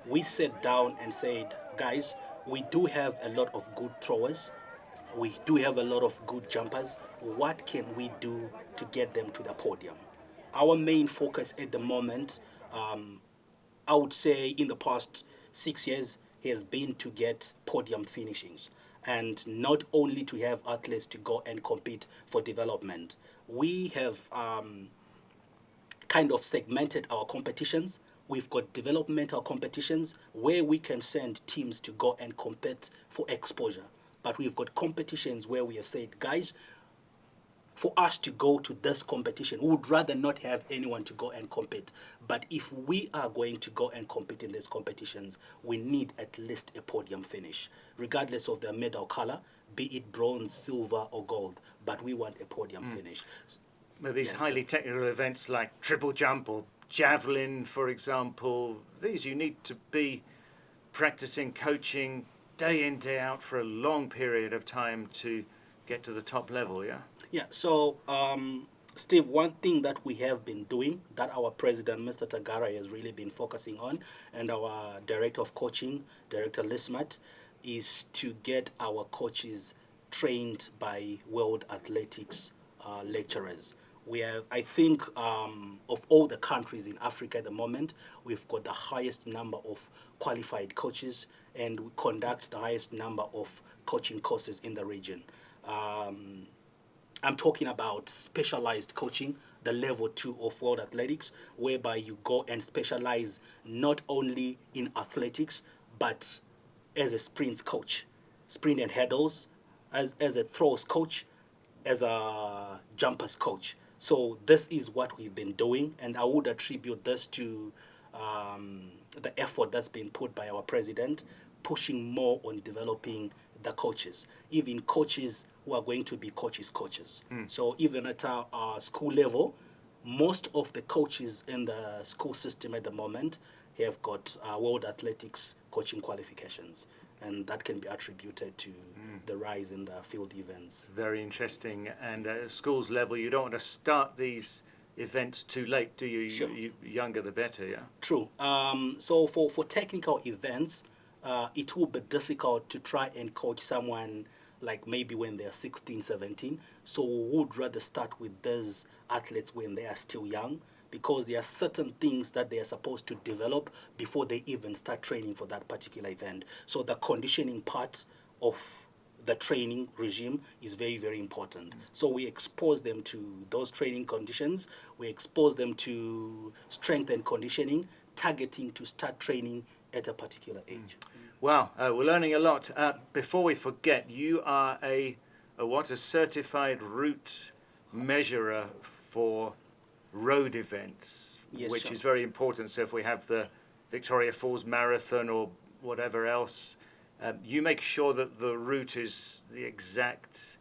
We sat down and said, guys, we do have a lot of good throwers. We do have a lot of good jumpers. What can we do to get them to the podium? Our main focus at the moment I would say in the past 6 years has been to get podium finishings, and not only to have athletes to go and compete for development. We have kind of segmented our competitions. We've got developmental competitions where we can send teams to go and compete for exposure. But we've got competitions where we have said, guys, for us to go to this competition, we would rather not have anyone to go and compete. But if we are going to go and compete in these competitions, we need at least a podium finish, regardless of the medal color, be it bronze, silver, or gold. But we want a podium finish. Well, these highly technical events like triple jump or javelin, for example, these you need to be practicing, coaching day in, day out for a long period of time to get to the top level, yeah? Yeah, so Steve, one thing that we have been doing, that our president, Mr. Tagara, has really been focusing on, and our director of coaching, Director Lismat, is to get our coaches trained by World Athletics lecturers. We have, I think, of all the countries in Africa at the moment, we've got the highest number of qualified coaches, and we conduct the highest number of coaching courses in the region. I'm talking about specialized coaching, the level 2 of World Athletics, whereby you go and specialize not only in athletics, but as a sprints coach, sprint and hurdles, as a throws coach, as a jumpers coach. So this is what we've been doing, and I would attribute this to the effort that's been put by our president, pushing more on developing the coaches, even coaches who are going to be coaches. So even at our school level, most of the coaches in the school system at the moment have got World Athletics coaching qualifications, and that can be attributed to the rise in the field events. Very interesting. And at schools level, you don't want to start these events too late, do you? Sure. Younger the better, yeah? True. So for technical events, it will be difficult to try and coach someone like maybe when they're 16, 17. So we would rather start with those athletes when they are still young, because there are certain things that they are supposed to develop before they even start training for that particular event. So the conditioning part of the training regime is very, very important. So we expose them to those training conditions. We expose them to strength and conditioning, targeting to start training at a particular age. Wow, we're learning a lot. Before we forget, you are a certified route measurer for road events, Yes, which sure. is very important. So if we have the Victoria Falls Marathon or whatever else, you make sure that the route is the exact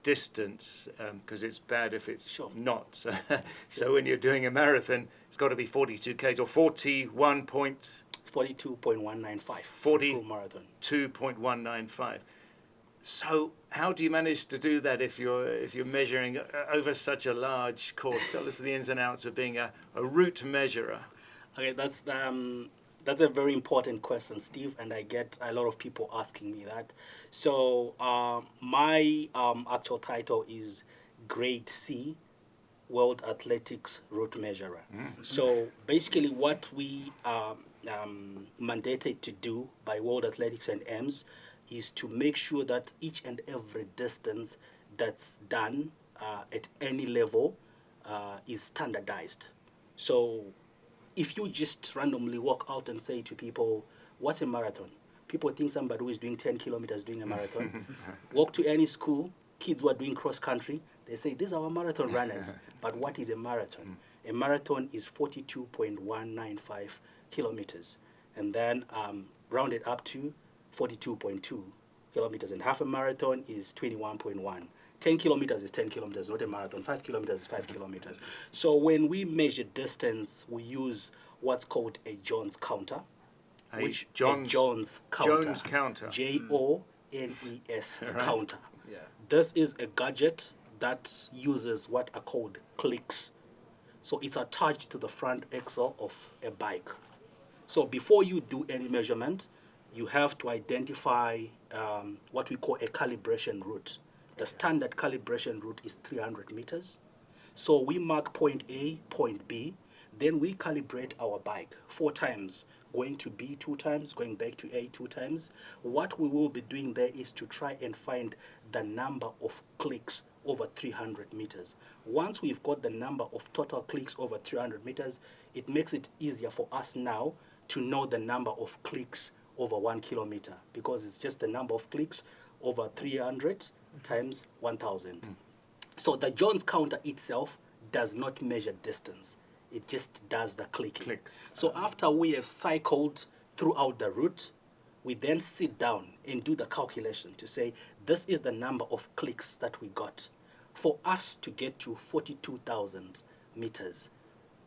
distance, because it's bad if it's not. So, so when you're doing a marathon, it's got to be 42 k's or 42.195 full marathon. 2.195. So how do you manage to do that if you're measuring over such a large course? Tell us the ins and outs of being a route measurer. Okay, that's a very important question, Steve, and I get a lot of people asking me that. So my actual title is Grade C, World Athletics Route Measurer. So basically what we mandated to do by World Athletics and EMS is to make sure that each and every distance that's done at any level is standardized. So if you just randomly walk out and say to people, what's a marathon? People think somebody who is doing 10 kilometers doing a marathon. Walk to any school, kids who are doing cross country, they say, these are our marathon runners. But what is a marathon? A marathon is 42.195 kilometers. And then round it up to 42.2 kilometers. And half a marathon is 21.1. 10 kilometers is 10 kilometers, not a marathon. 5 kilometers is 5 kilometers. So when we measure distance, we use what's called a Jones counter. A Jones counter. Jones Right. counter. Yeah. This is a gadget that uses what are called clicks. So it's attached to the front axle of a bike. So before you do any measurement, you have to identify what we call a calibration route. The standard calibration route is 300 meters. So we mark point A, point B. Then we calibrate our bike 4 times, going to B 2 times, going back to A 2 times. What we will be doing there is to try and find the number of clicks over 300 meters. Once we've got the number of total clicks over 300 meters, it makes it easier for us now to know the number of clicks over 1 kilometer, because it's just the number of clicks over 300 times 1,000. So the Jones counter itself does not measure distance. It just does the clicking. Clicks. So after we have cycled throughout the route, we then sit down and do the calculation to say, this is the number of clicks that we got. For us to get to 42,000 meters,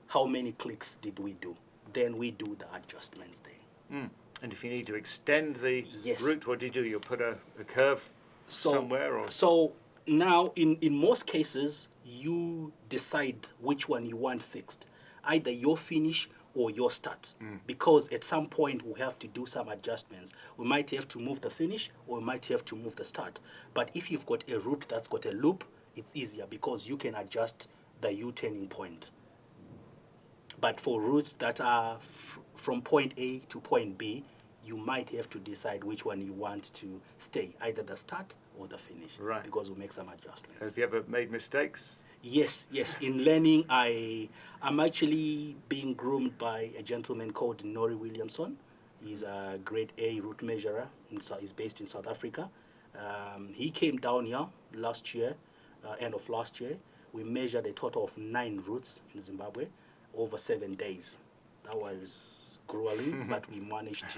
how many clicks did we do? Then we do the adjustments there. And if you need to extend the Yes. route, what do? You put a curve somewhere? Or? So now, in most cases, you decide which one you want fixed, either your finish or your start, because at some point we have to do some adjustments. We might have to move the finish, or we might have to move the start. But if you've got a route that's got a loop, it's easier because you can adjust the U-turning point. But for routes that are from point A to point B, you might have to decide which one you want to stay, either the start or the finish, Right. because we'll make some adjustments. Have you ever made mistakes? Yes. In learning, I'm actually being groomed by a gentleman called Nori Williamson. He's a grade A route measurer. He's based in South Africa. He came down here last year, end of last year. We measured a total of 9 routes in Zimbabwe over 7 days. That was grueling, but we managed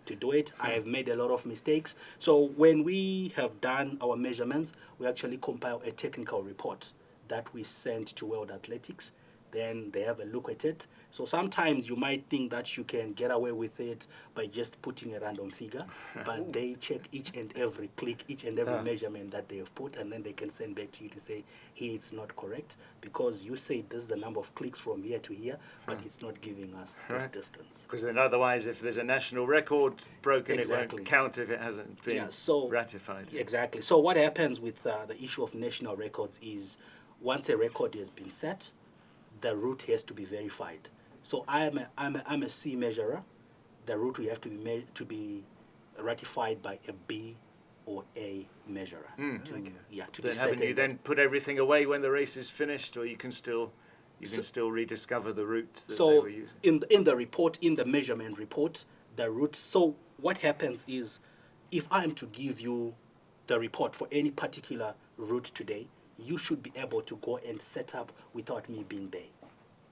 to do it. I have made a lot of mistakes. So when we have done our measurements, we actually compile a technical report that we send to World Athletics. Then they have a look at it. So sometimes you might think that you can get away with it by just putting a random figure, but they check each and every click, each and every measurement that they have put, and then they can send back to you to say, here it's not correct, because you say this is the number of clicks from here to here, but it's not giving us this distance. Because then otherwise, if there's a national record broken, it Exactly. won't count if it hasn't been ratified. Exactly. So what happens with the issue of national records is, once a record has been set, the route has to be verified. So I'm a C measurer. The route will have to be ratified by a B or A measurer. To be Then set. haven't you then put everything away when the race is finished, or you can still rediscover the route that they were using? in the report, in the measurement report, the route. So what happens is, if I am to give you the report for any particular route today, you should be able to go and set up without me being there.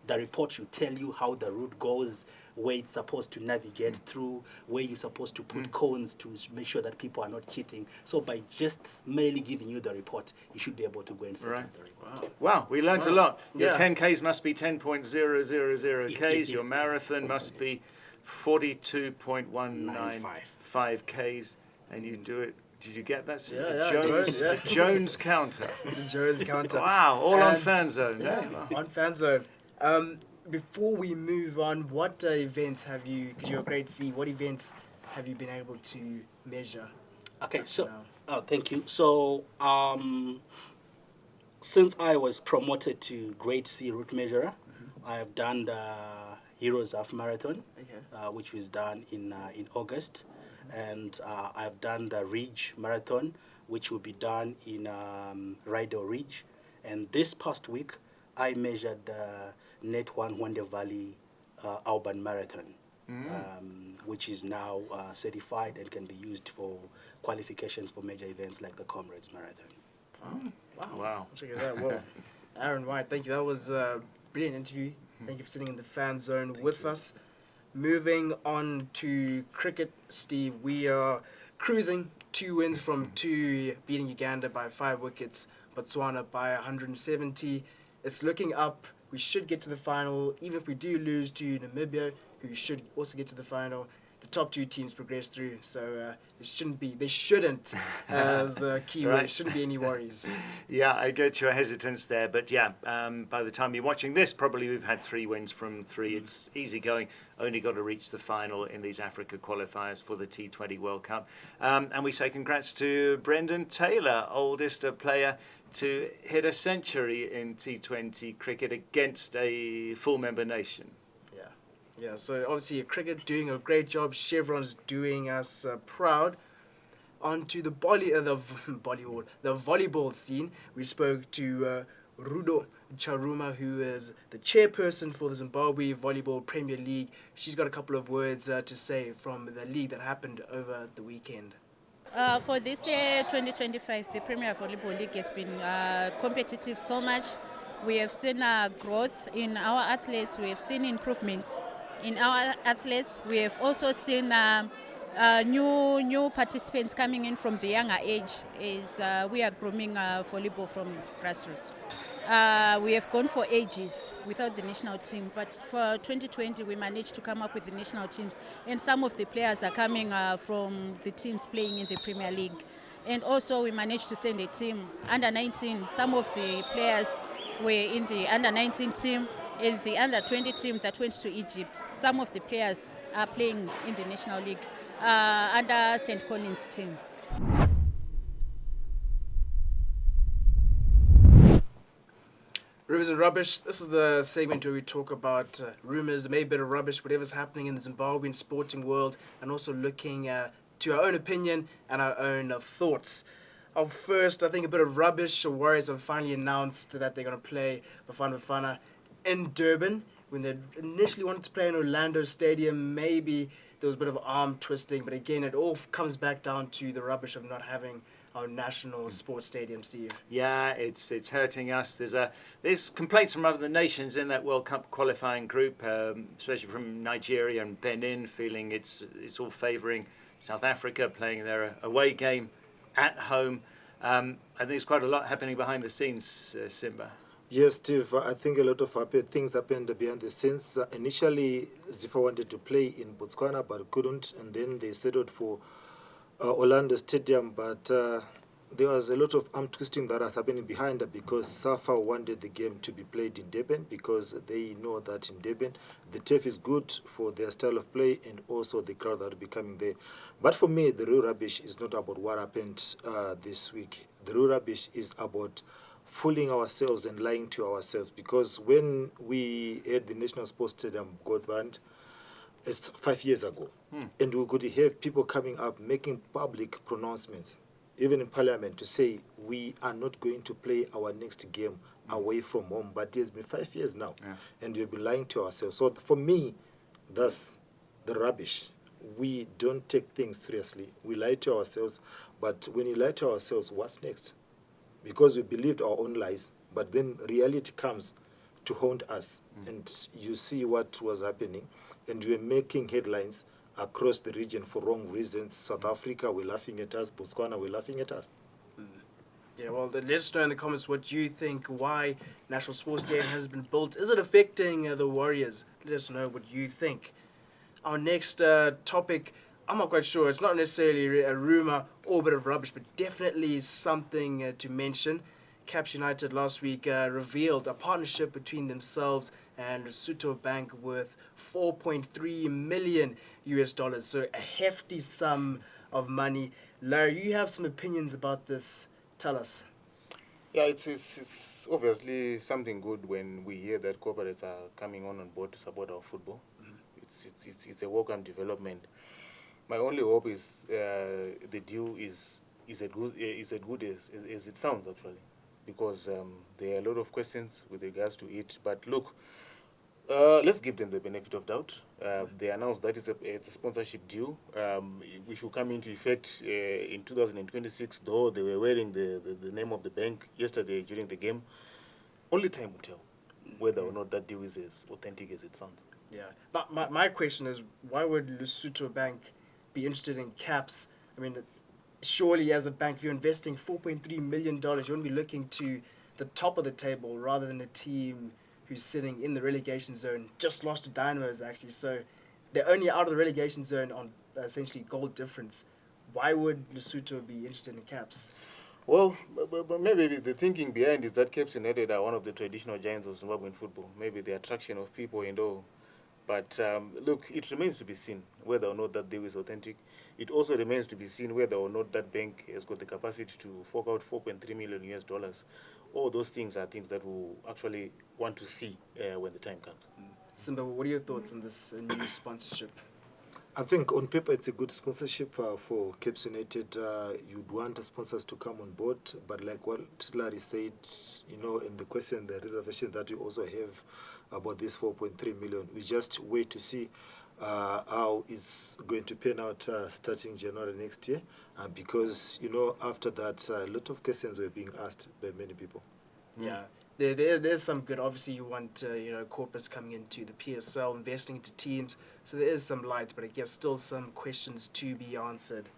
The report should tell you how the route goes, where it's supposed to navigate through, where you're supposed to put cones to make sure that people are not cheating. So by just merely giving you the report, you should be able to go and set up the report. Wow, we learnt a lot. Your Yeah. 10Ks must be 10.000 Ks. Your marathon must be 42.195 Ks. And you do it. Did you get that? Jones counter. The Jones counter. Wow, all on And- Fanzone. On Fanzone. Before we move on, what events have you, because you're a grade C, what events have you been able to measure? Okay, so now? thank you. So since I was promoted to grade C route measurer, I have done the Heroes Half Marathon, which was done in August, and I've done the Ridge Marathon, which will be done in Rydell Ridge, and this past week I measured the Net 1 Wonder Valley Urban Marathon, which is now certified and can be used for qualifications for major events like the Comrades Marathon. Wow. Check it out. Well, Aaron Whyte, thank you. That was a brilliant interview. Thank you for sitting in the fan zone with us. Moving on to cricket, Steve. We are cruising 2 wins from 2, beating Uganda by 5 wickets, Botswana by 170. It's looking up. We should get to the final. Even if we do lose to Namibia, who should also get to the final, the top 2 teams progress through. So they shouldn't, as the key word, Right. shouldn't be any worries. Yeah, I get your hesitance there, but yeah, by the time you're watching this, probably we've had 3 wins from 3. It's easy going. Only got to reach the final in these Africa qualifiers for the T20 World Cup. And we say congrats to Brendan Taylor, oldest player to hit a century in T20 cricket against a full member nation. Yeah, so obviously cricket doing a great job. Chevron's doing us proud. On to the volleyball scene. We spoke to Rudo Charuma, who is the chairperson for the Zimbabwe Volleyball Premier League. She's got a couple of words to say from the league that happened over the weekend. For this year, 2025, the Premier Volleyball League has been competitive so much. We have seen growth in our athletes. We have seen improvements in our athletes. We have also seen new participants coming in from the younger age as we are grooming volleyball from grassroots. We have gone for ages without the national team, but for 2020 we managed to come up with the national teams, and some of the players are coming from the teams playing in the Premier League. And also we managed to send a team, under 19. Some of the players were in the under 19 team, in the under 20 team that went to Egypt. Some of the players are playing in the National League under St. Colin's team. Rumours and rubbish. This is the segment where we talk about rumours, maybe a bit of rubbish, whatever's happening in the Zimbabwean sporting world, and also looking to our own opinion and our own thoughts. First, I think a bit of rubbish. The Warriors have finally announced that they're going to play Bafana Bafana in Durban. When they initially wanted to play in Orlando Stadium, maybe there was a bit of arm twisting, but again, it all comes back down to the rubbish of not having our national sports stadium, Steve. Yeah, it's hurting us. There's complaints from other nations in that World Cup qualifying group, especially from Nigeria and Benin, feeling it's all favouring South Africa playing their away game at home. I think there's quite a lot happening behind the scenes, Simba. Yes, Steve, I think a lot of things happened behind the scenes. Initially, Zifa wanted to play in Botswana but couldn't, and then they settled for Orlando Stadium, but there was a lot of arm twisting that was happening behind that because SAFA wanted the game to be played in Durban because they know that in Durban the turf is good for their style of play and also the crowd that will be coming there. But for me, the real rubbish is not about what happened this week. The real rubbish is about fooling ourselves and lying to ourselves, because when we had the National Sports Stadium got banned, it's 5 years ago, and we could have people coming up making public pronouncements, even in Parliament, to say we are not going to play our next game away from home. But it's been 5 years now, and we've been lying to ourselves. So for me, that's the rubbish. We don't take things seriously. We lie to ourselves, but when you lie to ourselves, what's next? Because we believed our own lies, but then reality comes to haunt us, and you see what was happening, and we're making headlines across the region for wrong reasons. South Africa, we're laughing at us. Botswana, we're laughing at us. Yeah, well, then let us know in the comments what you think, why National Sports Stadium has been built. Is it affecting the Warriors? Let us know what you think. Our next topic, I'm not quite sure. It's not necessarily a rumour or a bit of rubbish, but definitely something to mention. Caps United last week revealed a partnership between themselves and Lesotho Bank worth $4.3 million. So a hefty sum of money. Larry, you have some opinions about this. Tell us. Yeah, it's obviously something good when we hear that corporates are coming on board to support our football. It's a welcome development. My only hope is the deal is as good as it sounds, actually, because there are a lot of questions with regards to it. But look, let's give them the benefit of doubt. They announced that it's a sponsorship deal. We should come into effect in 2026, though they were wearing the name of the bank yesterday during the game. Only time will tell whether or not that deal is as authentic as it sounds. Yeah, but my question is, why would Lesotho Bank be interested in Caps? I mean, surely as a bank, if you're investing $4.3 million, you want to be looking to the top of the table rather than a team who's sitting in the relegation zone, just lost to Dynamos, actually. So they're only out of the relegation zone on essentially goal difference. Why would Lesotho be interested in Caps? Well, but maybe the thinking behind is that Caps United are one of the traditional giants of Zimbabwean football. Maybe the attraction of people and all But look, it remains to be seen whether or not that deal is authentic. It also remains to be seen whether or not that bank has got the capacity to fork out $4.3 million US. All those things are things that we actually want to see when the time comes. Simba, what are your thoughts on this new sponsorship? I think on paper it's a good sponsorship for Caps United. You'd want sponsors to come on board, but like what Larry said, in the question, the reservation that you also have about this 4.3 million, we just wait to see how it's going to pan out starting January next year, because after that a lot of questions were being asked by many people. Yeah. There's some good. Obviously, you want corporates coming into the PSL, investing into teams. So there is some light, but I guess still some questions to be answered.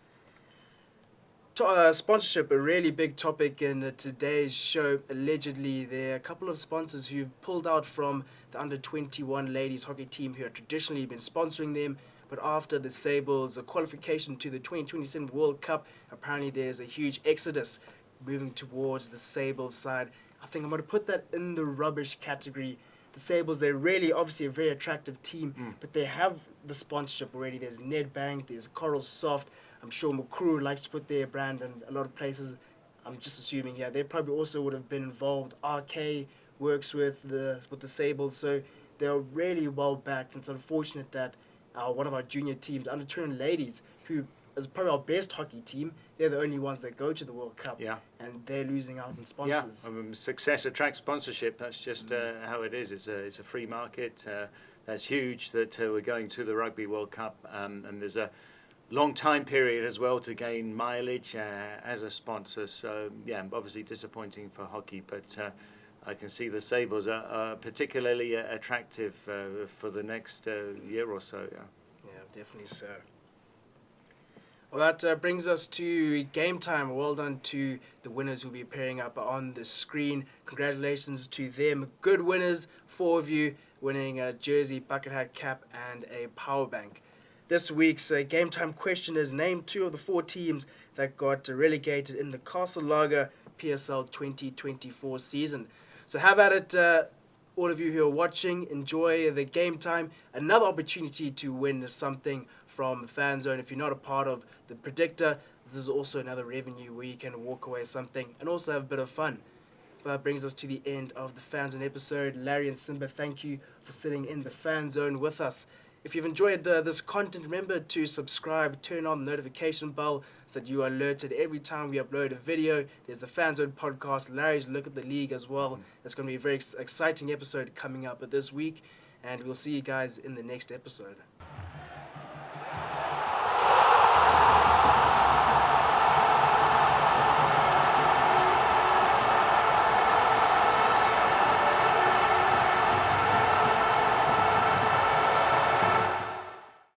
Sponsorship, a really big topic in today's show. Allegedly, there are a couple of sponsors who've pulled out from the under-21 ladies hockey team who have traditionally been sponsoring them. But after the Sables' qualification to the 2027 World Cup, apparently there's a huge exodus moving towards the Sables side. I think I'm going to put that in the rubbish category. The Sables, they're really obviously a very attractive team, but they have the sponsorship already. There's Nedbank, there's Coral Soft. I'm sure Mukuru likes to put their brand in a lot of places. I'm just assuming, they probably also would have been involved. RK works with the Sables, so they're really well backed. And it's unfortunate that one of our junior teams, under-21 ladies, who is probably our best hockey team, they're the only ones that go to the World Cup. Yeah. And they're losing out on sponsors. Yeah, success attracts sponsorship. That's just how it is. It's a free market. That's huge that we're going to the Rugby World Cup. And there's a long time period as well to gain mileage as a sponsor. So, obviously disappointing for hockey. But I can see the Sables are particularly attractive for the next year or so. Yeah, definitely so. Well, that brings us to game time. Well done to the winners who'll be appearing up on the screen. Congratulations to them. Good winners, 4 of you, winning a jersey, bucket hat, cap, and a power bank. This week's game time question is name 2 of the 4 teams that got relegated in the Castle Lager PSL 2024 season. So have at it, all of you who are watching. Enjoy the game time. Another opportunity to win something from Fanzone. If you're not a part of the Predictor, this is also another revenue where you can walk away something and also have a bit of fun. That brings us to the end of the Fanzone episode. Larry and Simba, thank you for sitting in the Fanzone with us. If you've enjoyed this content, remember to subscribe, turn on the notification bell so that you are alerted every time we upload a video. There's the Fanzone Podcast, Larry's Look at the League as well. It's going to be a very exciting episode coming up this week, and we'll see you guys in the next episode.